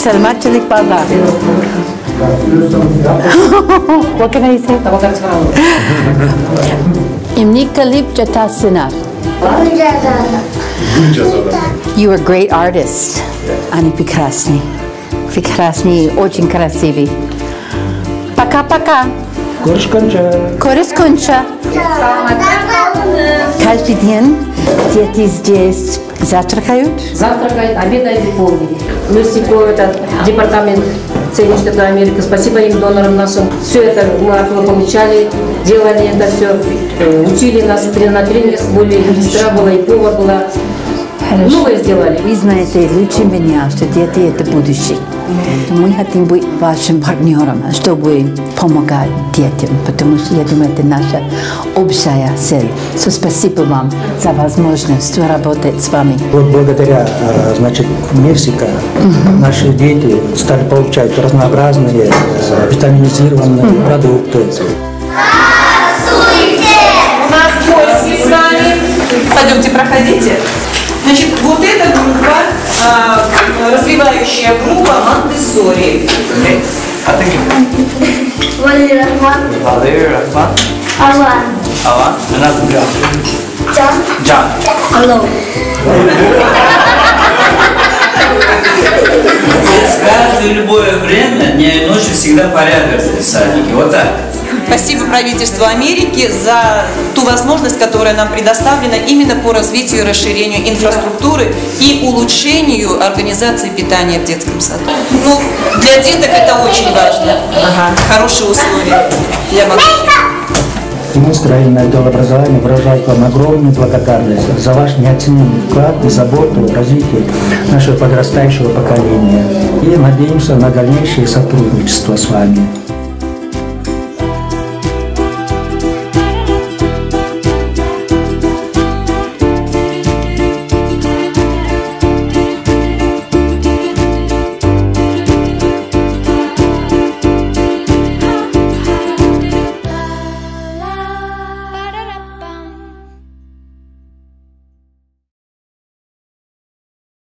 Selamat Baba. What can I say? Imnika Lipjata Sinar. You are a great artist. Ani прекрасный. Прекрасный, очень красивый. Пока-пока. Корисконча. Каждый день дети здесь завтракают? Завтракают, обедают и полдник. Мерсико, это департамент Соединенных Штатов Америки. Спасибо им, донорам нашим. Все это мы помечали, делали это все, учили нас на тренингах, были регистра была и повар была. Многое сделали. Вы знаете лучше меня, что дети – это будущее. Мы хотим быть вашим партнером, чтобы помогать детям, потому что я думаю, это наша общая цель. Спасибо вам за возможность работать с вами. Вот благодаря, значит, Мексика наши дети стали получать разнообразные витаминизированные продукты. У нас гости с вами. Пойдемте, проходите. Значит, вот эта группа, развивающая группа Монтессори. Валерий Рахман. Алан. Джан. Алло. Каждое любое время, дня и ночи, всегда порядок в садике. Вот так. Спасибо правительству Америки за ту возможность, которая нам предоставлена именно по развитию и расширению инфраструктуры и улучшению организации питания в детском саду. Ну, для деток это очень важно. Хорошие условия для малышей. Министр районного отдела образования выражает вам огромную благодарность за ваш неоценимый вклад и заботу в развитии нашего подрастающего поколения. И надеемся на дальнейшее сотрудничество с вами.